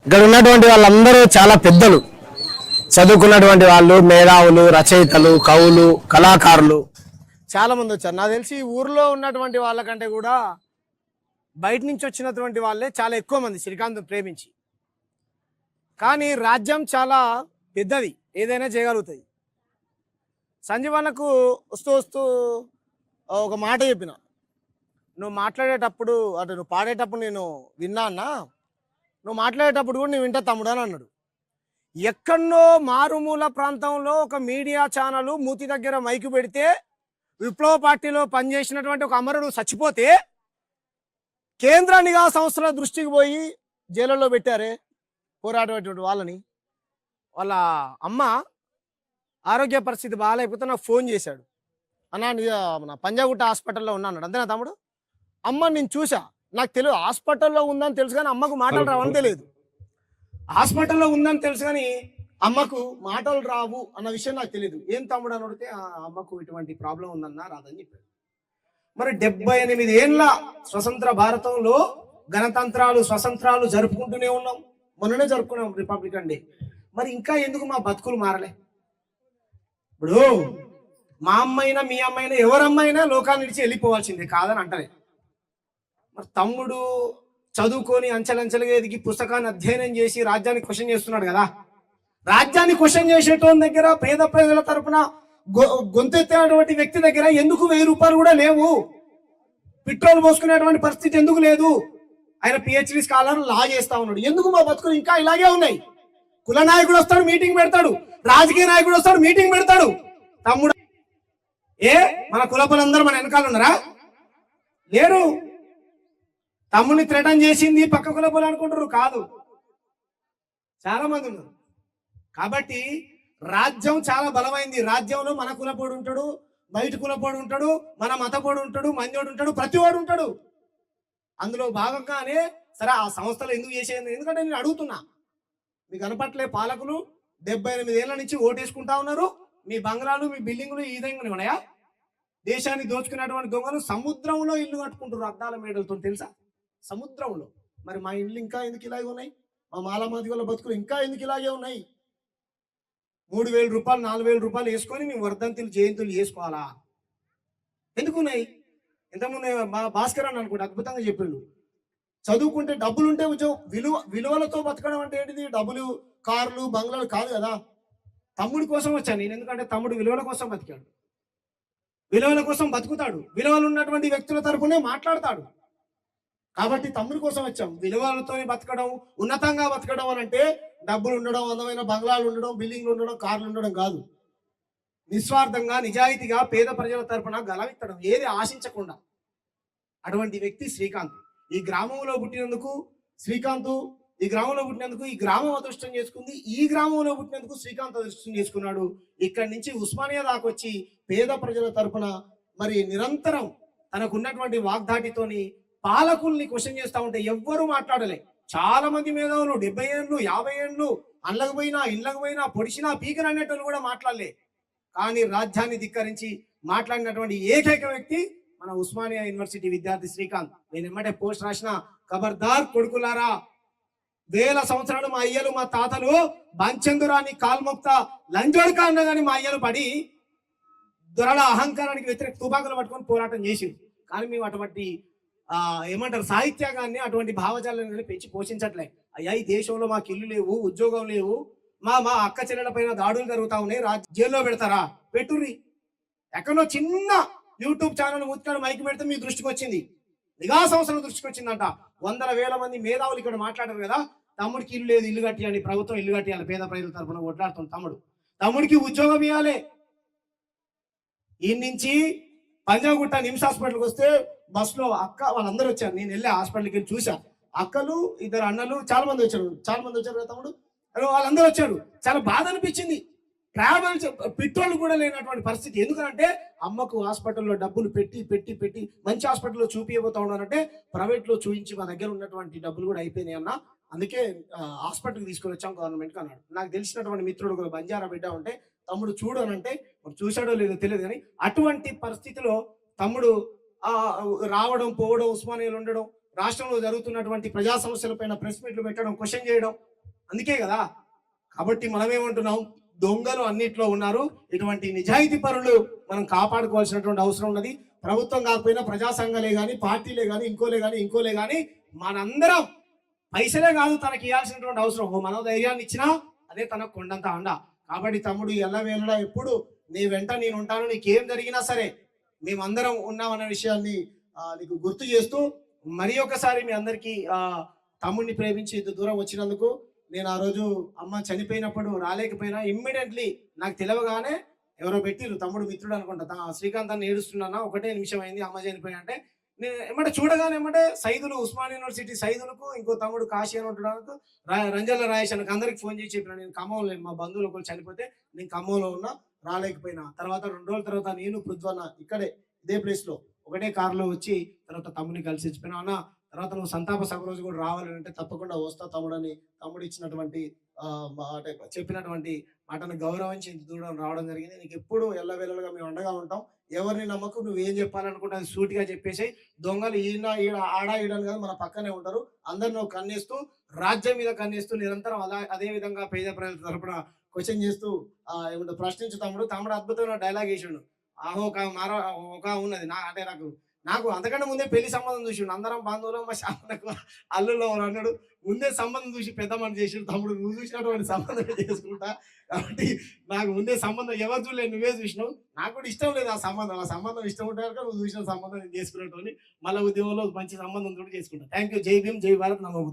ఇక్కడ ఉన్నటువంటి వాళ్ళందరూ చాలా పెద్దలు, చదువుకున్నటువంటి వాళ్ళు, మేధావులు, రచయితలు, కవులు, కళాకారులు చాలా మంది వచ్చారు. నాకు తెలిసి ఊర్లో ఉన్నటువంటి వాళ్ళకంటే కూడా బయట నుంచి వచ్చినటువంటి వాళ్ళే చాలా ఎక్కువ మంది శ్రీకాంత్ ప్రేమించి. కానీ రాజ్యం చాలా పెద్దది, ఏదైనా చేయగలుగుతుంది. సంజీవన్నకు వస్తూ వస్తూ ఒక మాట చెప్పిన, నువ్వు మాట్లాడేటప్పుడు అంటే నువ్వు పాడేటప్పుడు నేను విన్నా అన్నా, నువ్వు మాట్లాడేటప్పుడు కూడా నేను వింటా తమ్ముడు అని అన్నాడు. ఎక్కడో మారుమూల ప్రాంతంలో ఒక మీడియా ఛానల్ మూతి దగ్గర మైకు పెడితే విప్లవ పార్టీలో పనిచేసినటువంటి ఒక అమరుడు చచ్చిపోతే కేంద్ర నిఘా సంస్థల దృష్టికి పోయి జైలులో పెట్టారే పోరాడేటువంటి వాళ్ళని. వాళ్ళ అమ్మ ఆరోగ్య పరిస్థితి బాగాలేకపోతే నాకు ఫోన్ చేశాడు, అన్న పంజాగుట్ట హాస్పిటల్లో ఉన్నా అన్నాడు. అంతేనా తమ్ముడు? అమ్మ నేను చూసా, నాకు తెలియదు హాస్పిటల్లో ఉందని తెలుసు కానీ అమ్మకు మాటలు రావని తెలియదు. హాస్పిటల్లో ఉందని తెలుసు కానీ అమ్మకు మాటలు రావు అన్న విషయం నాకు తెలియదు. ఏం తమ్ముడు అని అడిగితే అమ్మకు ఇటువంటి ప్రాబ్లం ఉందన్నా రాదని చెప్పాడు. మరి 78 ఏళ్ళ స్వతంత్ర భారతంలో గణతంత్రాలు స్వతంత్రాలు జరుపుకుంటూనే ఉన్నాం. మొన్ననే జరుపుకున్నాం రిపబ్లికన్ డే. మరి ఇంకా ఎందుకు మా బతుకులు మారలే? ఇప్పుడు మా అమ్మైనా మీ అమ్మైనా ఎవరమ్మైనా లోకాన్ని విడిచి వెళ్ళిపోవాల్సిందే కాదని అంటలే. మరి తమ్ముడు చదువుకొని అంచెలంచెలుగా ఎదిగి పుస్తకాన్ని అధ్యయనం చేసి రాజ్యాన్ని క్వశ్చన్ చేస్తున్నాడు కదా. రాజ్యాన్ని క్వశ్చన్ చేసేటోని దగ్గర పేద ప్రజల తరపున గొంతెత్తినటువంటి వ్యక్తి దగ్గర ఎందుకు 1000 రూపాయలు కూడా లేవు? పెట్రోల్ పోసుకునేటువంటి పరిస్థితి ఎందుకు లేదు? ఆయన పిహెచ్డి స్కాలర్ లా చేస్తా ఉన్నాడు. ఎందుకు మా బతుకులు ఇంకా ఇలాగే ఉన్నాయి? కుల నాయకుడు వస్తాడు మీటింగ్ పెడతాడు, రాజకీయ నాయకుడు వస్తాడు మీటింగ్ పెడతాడు. తమ్ముడు మన కులపలందరూ మన వెనకాల ఉన్నారా? లేరు. తమ్ముడిని థ్రెటన్ చేసింది పక్క కులపలు అనుకుంటారు, కాదు, చాలా మంది ఉన్నారు. కాబట్టి రాజ్యం చాలా బలమైంది. రాజ్యంలో మన కులపోడు ఉంటాడు, బయట కులపోడు ఉంటాడు, మన మతపోడు ఉంటాడు, మంజోడు ఉంటాడు, ప్రతివాడు ఉంటాడు. అందులో భాగంగానే సరే ఆ సంస్థలు ఎందుకు చేసేది? ఎందుకంటే నేను అడుగుతున్నా, మీకు కనపట్లే పాలకులు 78 ఏళ్ల నుంచి ఓటేసుకుంటా ఉన్నారు. మీ బంగ్లాలు మీ బిల్డింగులు ఈ విధంగా ఉన్నాయా? దేశాన్ని దోచుకున్నటువంటి దొంగలు సముద్రంలో ఇల్లు కట్టుకుంటారు అద్దాల మేడలతో, తెలుసా? సముద్రంలో. మరి మా ఇల్లు ఇంకా ఎందుకు ఇలాగే ఉన్నాయి? మా మాలమాది వాళ్ళ బతుకులు ఇంకా ఎందుకు ఇలాగే ఉన్నాయి? 3000 రూపాయలు 4000 రూపాయలు వేసుకొని మేము వర్ధంతులు జయంతులు చేసుకోవాలా? ఎందుకున్నాయి? ఇంతకుముందు మా భాస్కర్ అని అనుకుంటే అద్భుతంగా చెప్పిండు, చదువుకుంటే డబ్బులుంటే విలువలతో బతకడం అంటే ఏంటిది? డబ్బులు, కార్లు, బంగ్లాలు కాదు కదా. తమ్ముడి కోసం వచ్చాను నేను, ఎందుకంటే తమ్ముడు విలువల కోసం బతికాడు, విలువల కోసం బతుకుతాడు, విలువలు ఉన్నటువంటి వ్యక్తుల తరపునే మాట్లాడతాడు. కాబట్టి తమ్ముడి కోసం వచ్చాం. విలువలతో బతకడం, ఉన్నతంగా బతకడం అని అంటే డబ్బులు ఉండడం, అందమైన బంగ్లాలు ఉండడం, బిల్డింగ్లు ఉండడం, కార్లు ఉండడం కాదు. నిస్వార్థంగా నిజాయితీగా పేద ప్రజల తరపున గలవిత్తడం, ఏది ఆశించకుండా. అటువంటి వ్యక్తి శ్రీకాంత్. ఈ గ్రామంలో పుట్టినందుకు శ్రీకాంత్, ఈ గ్రామంలో పుట్టినందుకు ఈ గ్రామం అదృష్టం చేసుకుంది, ఈ గ్రామంలో పుట్టినందుకు శ్రీకాంత్ అదృష్టం చేసుకున్నాడు. ఇక్కడి నుంచి ఉస్మానియా దాకొచ్చి పేద ప్రజల తరపున మరి నిరంతరం తనకున్నటువంటి వాగ్దాటితోని పాలకుల్ని క్వశ్చన్ చేస్తా ఉంటే ఎవ్వరూ మాట్లాడలే. చాలా మంది మేధావులు 70 ఏళ్ళు 50 ఏళ్ళు అండ్లకు పోయినా ఇళ్ళకు పోయినా పొడిచినా పీకన అనేటోళ్ళు కూడా మాట్లాడలే. కానీ రాజ్యాన్ని ధిక్కరించి మాట్లాడినటువంటి ఏకైక వ్యక్తి మన ఉస్మానియా యూనివర్సిటీ విద్యార్థి శ్రీకాంత్. నేను ఎమ్మటే పోస్ట్ రాసిన, ఖబర్దార్ కొడుకులారా, 1000 సంవత్సరాలు మా అయ్యలు మా తాతలు బంచందురాన్ని కాల్మొక్త లంజోడక అన్న కానీ మా అయ్యలు పడి దొరల అహంకారానికి వ్యతిరేక తుపాకులు పట్టుకొని పోరాటం చేసింది. కానీ మేము అటువంటి ఏమంటారు సాహిత్యాన్ని, అటువంటి భావజాలను పెంచి పోషించట్లే. అయ్యా ఈ దేశంలో మాకు ఇల్లు లేవు, ఉద్యోగం లేవు, మా అక్క చెల్లెల పైన దాడులు జరుగుతా ఉన్నాయి, జైల్లో పెడతారా? పెట్టుర్రి. ఎక్కడో చిన్న యూట్యూబ్ ఛానల్ ముత్తుకొని మైకి పెడితే మీ దృష్టికి వచ్చింది, నిఘా సంస్థల దృష్టికి వచ్చిందంట. 100,000 మంది మేధావులు ఇక్కడ మాట్లాడారు కదా, తమ్ముడికి ఇల్లు లేదు, ఇల్లు కట్టియాలి, ప్రభుత్వం ఇల్లు కట్టియాలి, పేద ప్రజల తరఫున కొట్లాడుతుంది. తమ్ముడికి ఉద్యోగం ఇవ్వాలి. ఈ నుంచి పంజాగుట్ట నిమ్స్ హాస్పిటల్కి వస్తే బస్సులో అక్క వాళ్ళందరూ వచ్చారు. నేను వెళ్ళి హాస్పిటల్కి వెళ్ళి చూసా. అక్కలు, 2 అన్నలు, చాలా మంది వచ్చారు కదా తమ్ముడు, వాళ్ళందరూ వచ్చారు. చాలా బాధ అనిపించింది. ట్రావెల్ పెట్రోల్ కూడా లేనటువంటి పరిస్థితి. ఎందుకంటే అమ్మకు హాస్పిటల్లో డబ్బులు పెట్టి పెట్టి పెట్టి మంచి హాస్పిటల్లో చూపించబోతా ఉన్నానంటే ప్రైవేట్లో చూపించి మా దగ్గర ఉన్నటువంటి డబ్బులు కూడా అయిపోయినాయి అన్న, అందుకే హాస్పిటల్కి తీసుకొని వచ్చాం గవర్నమెంట్కి అన్నాడు. నాకు తెలిసినటువంటి మిత్రుడు కూడా బంజారా బిడ్డ ఉంటే, తమ్ముడు చూడు అని అంటే చూశాడో లేదో తెలియదు, కానీ అటువంటి పరిస్థితిలో తమ్ముడు రావడం, పోవడం, ఉస్మానియాలో ఉండడం, రాష్ట్రంలో జరుగుతున్నటువంటి ప్రజా సమస్యలపైన ప్రెస్ మీట్లు పెట్టడం, క్వశ్చన్ చేయడం, అందుకే కదా. కాబట్టి మనం ఏమంటున్నాం, దొంగలు అన్నిట్లో ఉన్నారు, ఇటువంటి నిజాయితీ పరులు మనం కాపాడుకోవాల్సినటువంటి అవసరం ఉన్నది. ప్రభుత్వం కాకపోయినా ప్రజా సంఘాలే కానీ, పార్టీలే కానీ, ఇంకోలే కానీ మనందరం పైసలే కాదు తనకి ఇవ్వాల్సినటువంటి అవసరం, ఓ మనోధైర్యాన్ని ఇచ్చినా అదే తనకు కొండంత అండ. కాబట్టి తమ్ముడు ఎల్లవేళలా ఎప్పుడు నీ వెంట నేను ఉంటాను, నీకేం జరిగినా సరే మేమందరం ఉన్నామన్న విషయాన్ని నీకు గుర్తు చేస్తూ, మరి ఒకసారి మీ అందరికీ తమ్ముడిని ప్రేమించి ఇంత దూరం వచ్చినందుకు, నేను ఆ రోజు అమ్మ చనిపోయినప్పుడు రాలేకపోయినా ఇమ్మీడియట్లీ నాకు తెలియగానే ఎవరో పెట్టిరు, తమ్ముడు మిత్రుడు అనుకుంటా, శ్రీకాంత్ అని ఏడుస్తున్నా, ఒకటే నిమిషం అయింది అమ్మ చనిపోయిన అంటే, నేను ఏమంటే చూడగానే ఏమంటే సైదులు, ఉస్మాన్ యూనివర్సిటీ సైదులకు, ఇంకో తమ్ముడు కాశీ అని ఉంటున్నాను, రంజల్ల రాయేష్ అని అందరికి ఫోన్ చేసి చెప్పిన, నేను ఖమ్మంలో లేను, మా బంధువులు ఒకరు చనిపోతే నేను ఖమ్మంలో ఉన్నా, రాలేకపోయినా. తర్వాత 2 రోజుల తర్వాత నేను పృథ్వన్న ఇక్కడే ఇదే ప్లేస్ లో ఒకటే కారులో వచ్చి తర్వాత తమ్ముడిని కలిసి వచ్చిపోయినా. అన్న తర్వాత నువ్వు సంతాప సభ రోజు కూడా రావాలని అంటే తప్పకుండా వస్తా తమ్ముడని, తమ్ముడు ఇచ్చినటువంటి అంటే చెప్పినటువంటి మాటను గౌరవించి ఇంత దూరం రావడం జరిగింది. నీకు ఎప్పుడు ఎల్లవేళలుగా మేము అండగా ఉంటాం. ఎవరిని నమ్మకు, నువ్వు ఏం చెప్పాలనుకుంటే అది సూటిగా చెప్పేసి, దొంగలు ఆడ ఈడని కాదు, మన పక్కనే ఉంటారు. అందరు నువ్వు కన్నేస్తూ, రాజ్యం మీద కన్నేస్తూ నిరంతరం అదే విధంగా పేద ప్రజల తరపున క్వశ్చన్ చేస్తూ ఏమంటే ప్రశ్నించు తమ్ముడు. తమ్ముడు అద్భుతమైన డైలాగ్ వేసాడు. ఆహో ఒక ఉన్నది అంటే నాకు అంతకంటే ముందే పెళ్లి సంబంధం చూసిండు, అందరం బంధువులు మా శాపనకు అల్లులో అన్నాడు, ముందే సంబంధం చూసి పెద్ద మనిషి చేసిండు, తమ్ముడు నువ్వు చూసినటువంటి సంబంధం చేసుకుంటా. కాబట్టి నాకు ముందే సంబంధం ఎవరు చూడలేదు, నువ్వే చూసినావు. నాకు కూడా ఇష్టం లేదు ఆ సంబంధం ఇష్టం ఉంటే కనుక నువ్వు చూసిన సంబంధం నేను చేసుకునేటోని, మళ్ళీ ఉద్యోగంలో మంచి సంబంధం తోటి చేసుకుంటా. Thank you. జై భీమ్, జై భారత్, నమో.